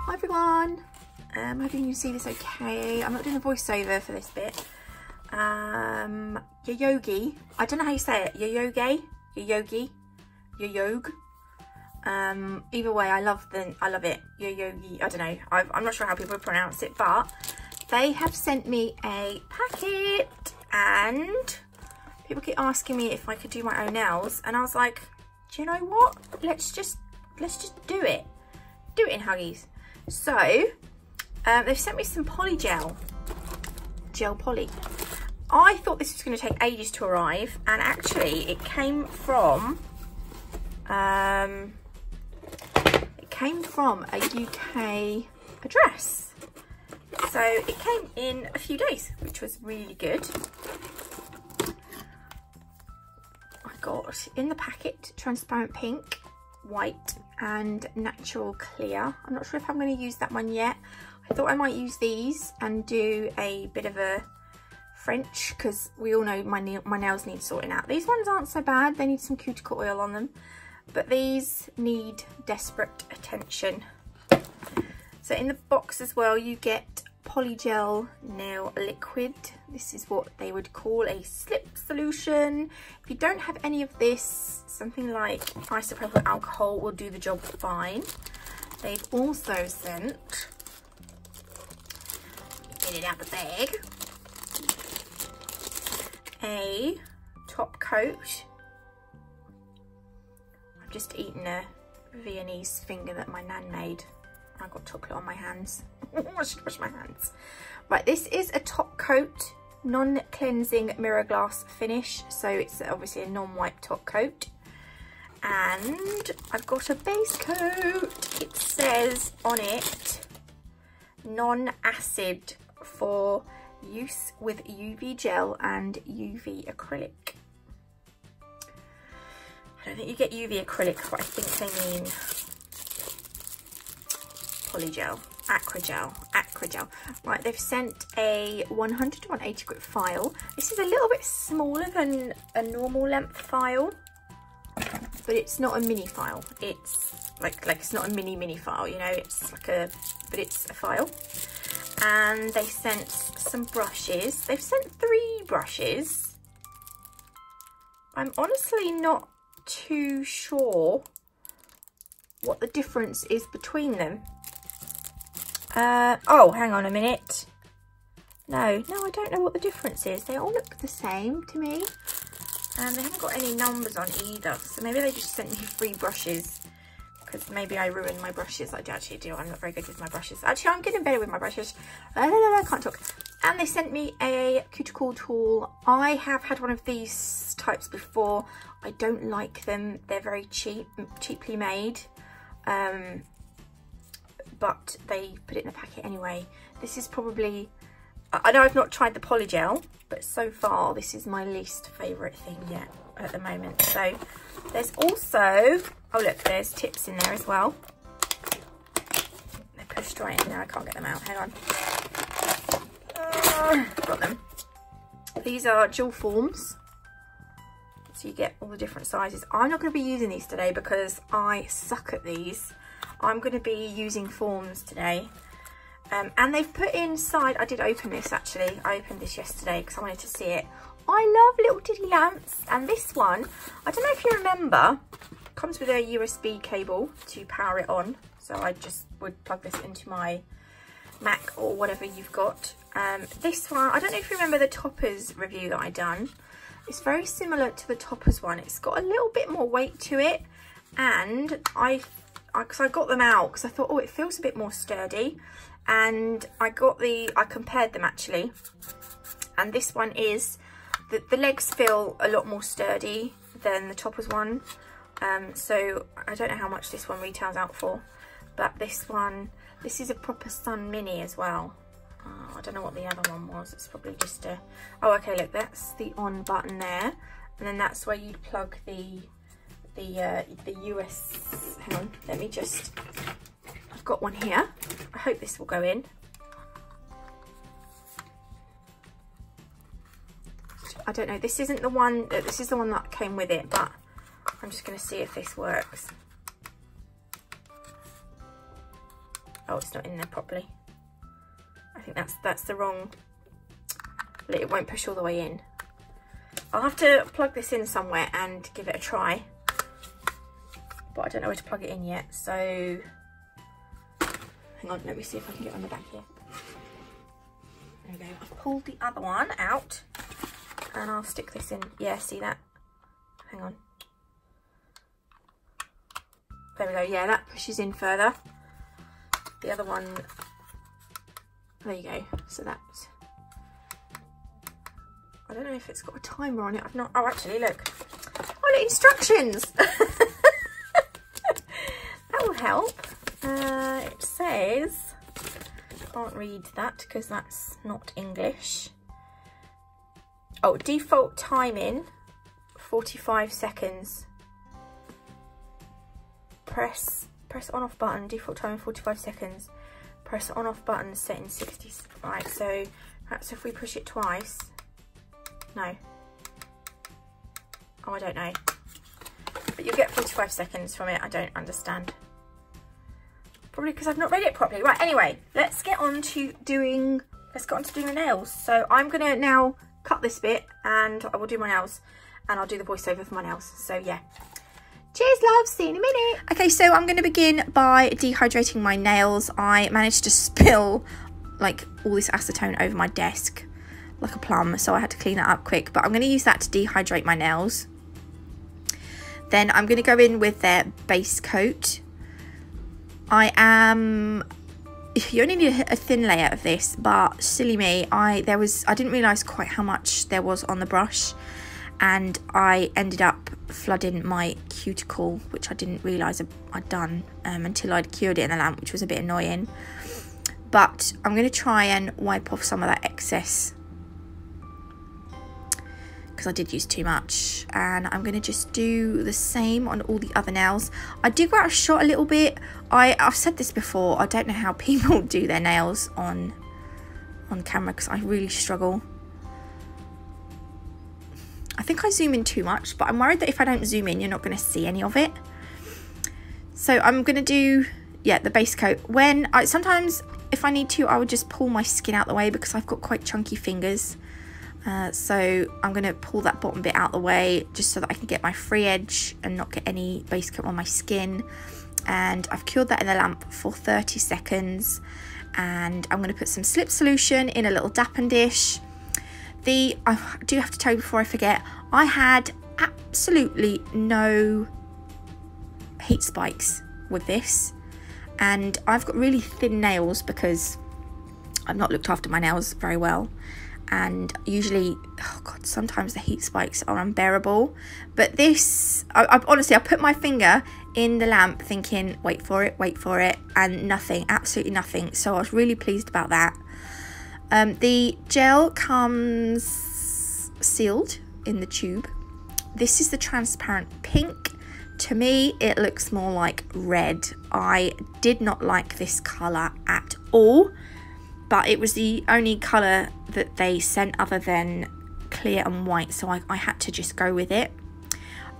Hi everyone, I'm hoping you can see this okay. I'm not doing a voiceover for this bit. Yayoge, I don't know how you say it. Yayoge, Yayoge, Yayoge. Either way, I love it. Yayoge, I don't know. I'm not sure how people pronounce it, but they have sent me a packet, and people keep asking me if I could do my own nails, and I was like, do you know what? Let's just do it. Do it in Huggies. So they've sent me some Polygel, gel poly. I thought this was going to take ages to arrive, and actually it came from a UK address. So it came in a few days, which was really good. I got in the packet transparent pink, white and natural clear. I'm not sure if I'm going to use that one yet. I thought I might use these and do a bit of a French, because we all know my nails need sorting out. These ones aren't so bad, they need some cuticle oil on them, but these need desperate attention. So in the box as well you get Polygel nail liquid. This is what they would call a slip solution. If you don't have any of this, something like isopropyl alcohol will do the job fine. They've also sent, get it out the bag, a top coat. I've just eaten a Viennese finger that my nan made. I got chocolate on my hands. I should wash my hands. Right, this is a top coat, non-cleansing mirror glass finish. So it's obviously a non-wipe top coat. And I've got a base coat. It says on it, non-acid for use with UV gel and UV acrylic. I don't think you get UV acrylic, but I think they mean Polygel, acrygel. Right, they've sent a 100 to 180 grit file. This is a little bit smaller than a normal length file, but it's not a mini file. It's like it's not a mini file, you know, it's like but it's a file. And they sent some brushes. They've sent 3 brushes. I'm honestly not too sure what the difference is between them. Oh, hang on a minute. No, I don't know what the difference is. They all look the same to me. And they haven't got any numbers on either. So maybe they just sent me 3 brushes, because maybe I ruined my brushes. I actually do. I'm not very good with my brushes. Actually, I'm getting better with my brushes. I can't talk. And they sent me a cuticle tool. I have had one of these types before. I don't like them. They're very cheaply made. But they put it in a packet anyway. This is probably, I know I've not tried the Polygel, but so far this is my least favourite thing yet at the moment. So there's also, oh look, there's tips in there as well. They're pushed right in there. I can't get them out. Hang on. Got them. These are dual forms, so you get all the different sizes. I'm not going to be using these today because I suck at these. I'm going to be using forms today. And they've put inside, I did open this actually. I opened this yesterday because I wanted to see it. I love little diddy lamps, and this one, I don't know if you remember, comes with a USB cable to power it on. So I just would plug this into my Mac or whatever you've got. This one, I don't know if you remember the Toppers review that I done. It's very similar to the Toppers one. It's got a little bit more weight to it, and because I got them out because I thought, oh, it feels a bit more sturdy, and I compared them actually, and this one is, the legs feel a lot more sturdy than the Toppers one. So I don't know how much this one retails out for, but this is a proper Sun Mini as well. I don't know what the other one was. It's probably just a, oh okay, look, that's the on button there, and then that's where you'd plug the US, hang on, let me just, I've got one here. I hope this will go in. I don't know, this isn't the one, this is the one that came with it, but I'm just going to see if this works. Oh, it's not in there properly. I think that's the wrong, it won't push all the way in. I'll have to plug this in somewhere and give it a try, but I don't know where to plug it in yet, so hang on, let me see if I can get it on the back here. There we go. I've pulled the other one out and I'll stick this in. Yeah, see that? Hang on. There we go. Yeah, that pushes in further. The other one, there you go. So that's, I don't know if it's got a timer on it. I've not, oh actually look. Oh look, instructions. That will help. It says, can't read that because that's not English. Oh, default timing, 45 seconds. Press on off button, default timing 45 seconds. Press on off button, set in 60. Right, so perhaps if we push it twice. No. Oh, I don't know. But you'll get 45 seconds from it. I don't understand. Probably because I've not read it properly. Right, anyway, let's get on to doing the nails. So I'm gonna now cut this bit and I will do my nails and I'll do the voiceover for my nails. So yeah. Cheers, love. See you in a minute. Okay, so I'm going to begin by dehydrating my nails. I managed to spill like all this acetone over my desk like a plum, so I had to clean that up quick. But I'm going to use that to dehydrate my nails. Then I'm going to go in with their base coat. You only need a thin layer of this, but silly me, I didn't realise quite how much there was on the brush, and I ended up flooding my cuticle, which I didn't realise I'd done until I'd cured it in the lamp, which was a bit annoying. But I'm going to try and wipe off some of that excess because I did use too much, and I'm going to just do the same on all the other nails. I do go out of shot a little bit. I've said this before, I don't know how people do their nails on camera because I really struggle. I think I zoom in too much, but I'm worried that if I don't zoom in, you're not going to see any of it. So I'm going to do, yeah, the base coat. Sometimes if I need to, I would just pull my skin out the way because I've got quite chunky fingers. So I'm going to pull that bottom bit out the way just so that I can get my free edge and not get any base coat on my skin. And I've cured that in the lamp for 30 seconds. And I'm going to put some slip solution in a little dappen dish. I do have to tell you before I forget, I had absolutely no heat spikes with this, and I've got really thin nails because I've not looked after my nails very well, and usually, oh god, sometimes the heat spikes are unbearable. But this, honestly, I put my finger in the lamp thinking, wait for it, and nothing, absolutely nothing. So I was really pleased about that. The gel comes sealed in the tube. This is the transparent pink. To me, it looks more like red. I did not like this colour at all, but it was the only colour that they sent other than clear and white, so I had to just go with it.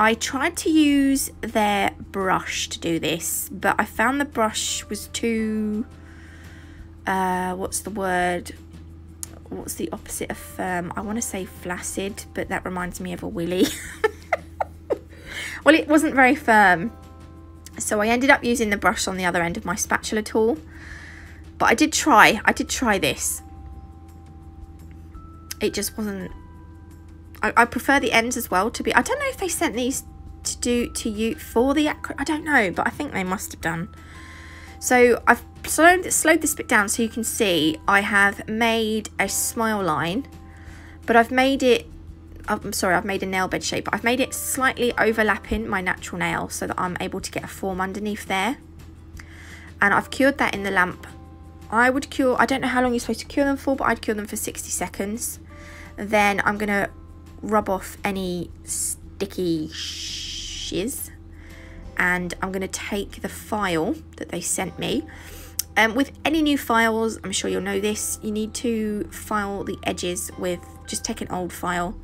I tried to use their brush to do this, but I found the brush was too, what's the word? What's the opposite of firm? I want to say flaccid, but that reminds me of a willy. Well, it wasn't very firm, so I ended up using the brush on the other end of my spatula tool. But I did try this. It just wasn't, I prefer the ends as well to be, I don't know if they sent these to you for the acrylic, I don't know, but I think they must have done. So I've slowed this bit down so you can see I have made a smile line, but I've made it, I'm sorry, I've made a nail bed shape, but I've made it slightly overlapping my natural nail so that I'm able to get a form underneath there. And I've cured that in the lamp. I would cure, I don't know how long you're supposed to cure them for, but I'd cure them for 60 seconds. Then I'm going to rub off any sticky shiz. And I'm going to take the file that they sent me. With any new files, I'm sure you'll know this, you need to file the edges with, just take an old file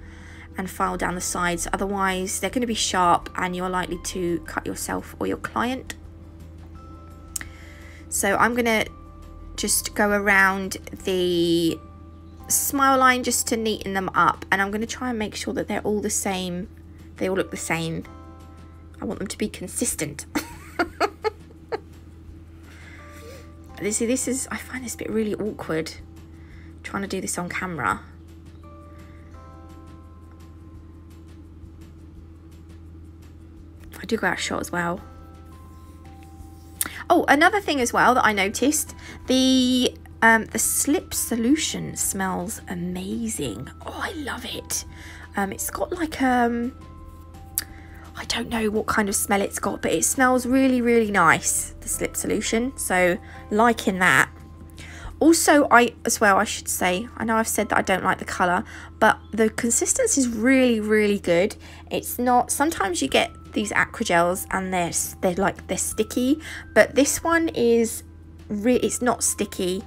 and file down the sides. Otherwise, they're going to be sharp and you're likely to cut yourself or your client. So I'm gonna just go around the smile line just to neaten them up, and I'm gonna try and make sure that they're all the same. They all look the same. I want them to be consistent. This is, I find this bit really awkward trying to do this on camera. I do go out of shot as well. Oh, another thing as well that I noticed, the slip solution smells amazing. Oh, I love it. It's got like I don't know what kind of smell it's got, but it smells really, really nice, the slip solution. So liking that. Also, I should say, I know I've said that I don't like the colour, but the consistency is really, really good. It's not, sometimes you get these acrogels and they're sticky, but this one is it's not sticky.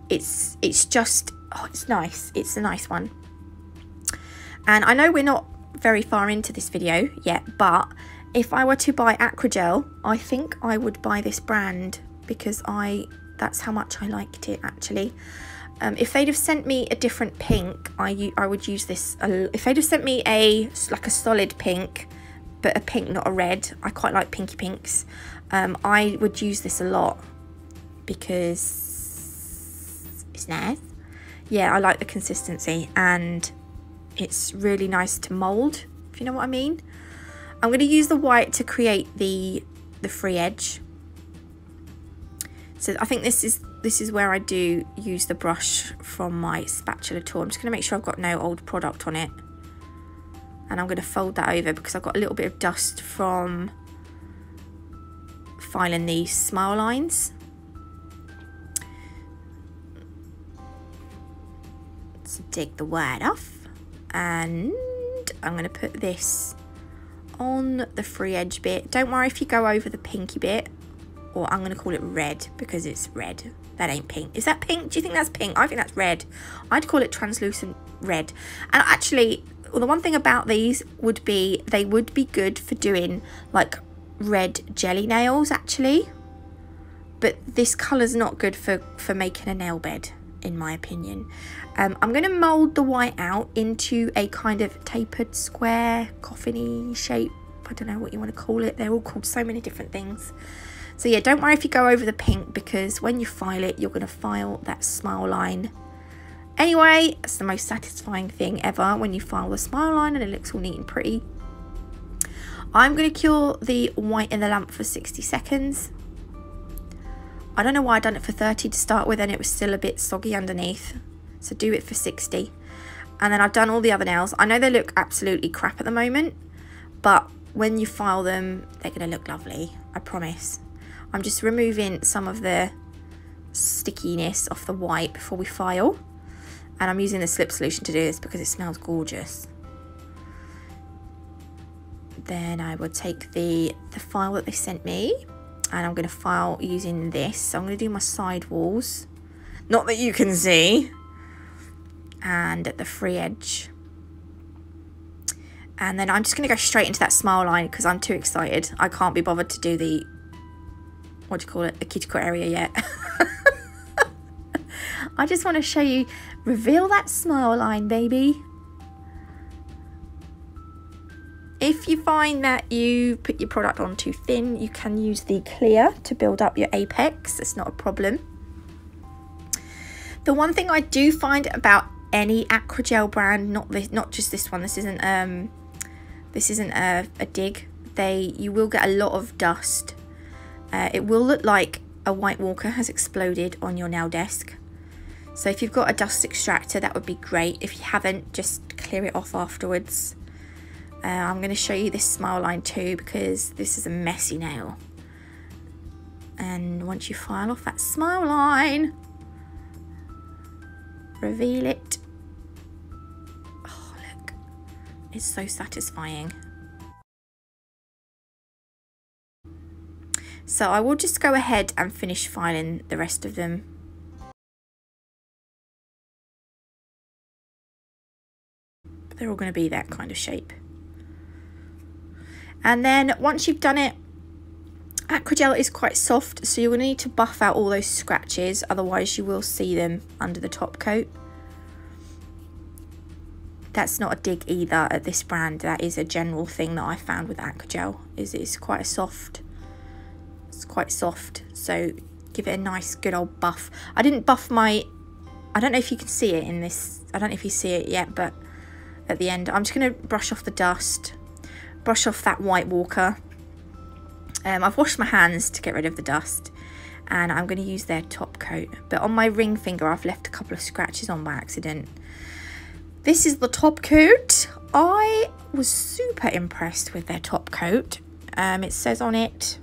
It's just, oh, it's nice. It's a nice one. And I know we're not very far into this video yet, but if I were to buy acrogel, I think I would buy this brand because that's how much I liked it actually. If they'd have sent me a different pink, I would use this. If they'd have sent me like a solid pink, but a pink, not a red, I quite like pinky pinks, I would use this a lot because it's nice. Yeah, I like the consistency and it's really nice to mold, if you know what I mean. I'm going to use the white to create the free edge. So I think this is where I do use the brush from my spatula tool. I'm just going to make sure I've got no old product on it. And I'm going to fold that over because I've got a little bit of dust from filing these smile lines. Let's dig the white off. And I'm going to put this on the free edge bit. Don't worry if you go over the pinky bit, or I'm going to call it red because it's red. That ain't pink. Is that pink? Do you think that's pink? I think that's red. I'd call it translucent red. And actually, well, the one thing about these would be they would be good for doing like red jelly nails actually, but this colour's not good for making a nail bed in my opinion. I'm going to mould the white out into a kind of tapered square coffin-y shape. I don't know what you want to call it. They're all called so many different things. So yeah, don't worry if you go over the pink because when you file it, you're going to file that smile line. Anyway, it's the most satisfying thing ever when you file the smile line and it looks all neat and pretty. I'm going to cure the white in the lamp for 60 seconds. I don't know why I done it for 30 to start with and it was still a bit soggy underneath. So do it for 60. And then I've done all the other nails. I know they look absolutely crap at the moment, but when you file them, they're going to look lovely. I promise. I'm just removing some of the stickiness off the white before we file. And I'm using the slip solution to do this because it smells gorgeous. Then I will take the file that they sent me and I'm going to file using this. So I'm going to do my side walls. Not that you can see. And at the free edge. And then I'm just going to go straight into that smile line because I'm too excited. I can't be bothered to do the, what do you call it, the cuticle area yet. I just want to show you, reveal that smile line, baby. If you find that you put your product on too thin, you can use the clear to build up your apex. It's not a problem. The one thing I do find about any acrogel brand, not just this one, this isn't a dig, you will get a lot of dust. It will look like a white walker has exploded on your nail desk. So if you've got a dust extractor, that would be great. If you haven't, just clear it off afterwards. I'm going to show you this smile line too because this is a messy nail. And once you file off that smile line, reveal it. Oh, look. It's so satisfying. So I will just go ahead and finish filing the rest of them. But they're all going to be that kind of shape. And then once you've done it, Aquagel is quite soft, so you're going to need to buff out all those scratches, otherwise you will see them under the top coat. That's not a dig either at this brand, that is a general thing that I found with Aquagel, is it's quite soft. It's quite soft, so give it a nice good old buff. I didn't buff my, I don't know if you can see it in this, I don't know if you see it yet, but at the end I'm just going to brush off the dust, brush off that white walker. I've washed my hands to get rid of the dust, and I'm going to use their top coat, but on my ring finger I've left a couple of scratches on by accident. This is the top coat. I was super impressed with their top coat. It says on it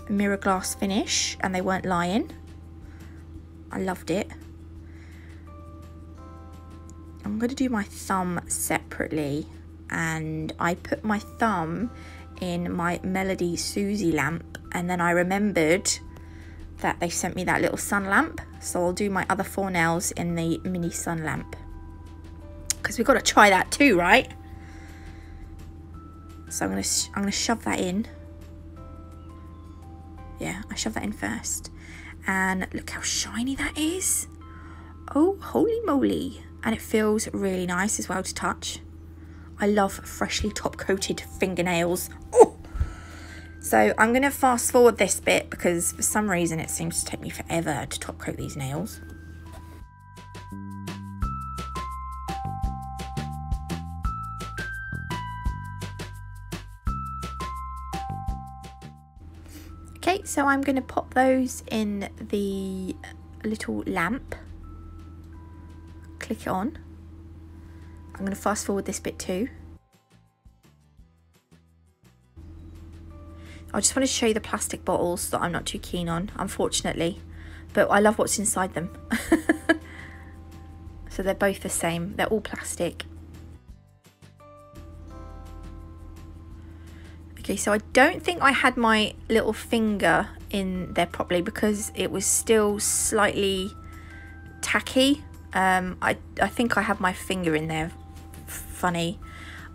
mirror glass finish, and they weren't lying. I loved it. I'm going to do my thumb separately, and I put my thumb in my Melody Susie lamp, and then I remembered that they sent me that little sun lamp, so I'll do my other 4 nails in the mini sun lamp, because we've got to try that too, right? So I'm gonna shove that in. Yeah, I shove that in first, and look how shiny that is. Oh, holy moly. And it feels really nice as well to touch. I love freshly top coated fingernails. Oh! So I'm going to fast forward this bit because for some reason it seems to take me forever to top coat these nails. Okay, so I'm going to pop those in the little lamp. Click it on. I'm going to fast forward this bit too. I just want to show you the plastic bottles that I'm not too keen on, unfortunately, but I love what's inside them. So they're both the same, they're all plastic. Okay, so I don't think I had my little finger in there properly because it was still slightly tacky. I think I had my finger in there funny,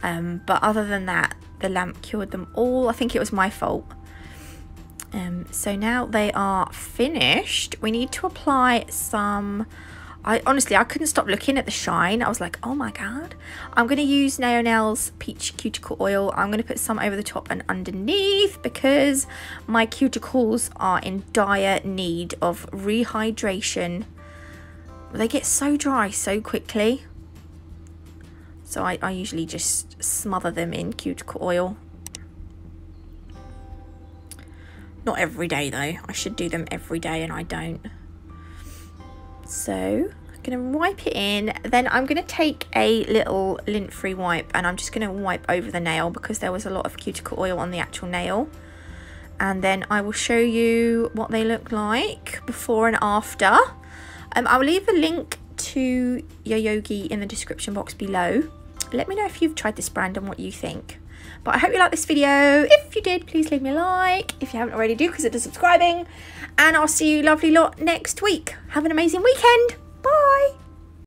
but other than that the lamp cured them all. I think it was my fault. So now they are finished. We need to apply some, honestly I couldn't stop looking at the shine. I was like, oh my god. I'm going to use Nail's peach cuticle oil. I'm going to put some over the top and underneath because my cuticles are in dire need of rehydration. They get so dry so quickly. So I usually just smother them in cuticle oil. Not every day though. I should do them every day and I don't. So I'm going to wipe it in. Then I'm going to take a little lint-free wipe and I'm just going to wipe over the nail because there was a lot of cuticle oil on the actual nail. And then I will show you what they look like before and after. I'll leave a link to Yayoge in the description box below. Let me know if you've tried this brand and what you think. But I hope you liked this video. If you did, please leave me a like. If you haven't already, do consider subscribing. And I'll see you lovely lot next week. Have an amazing weekend. Bye.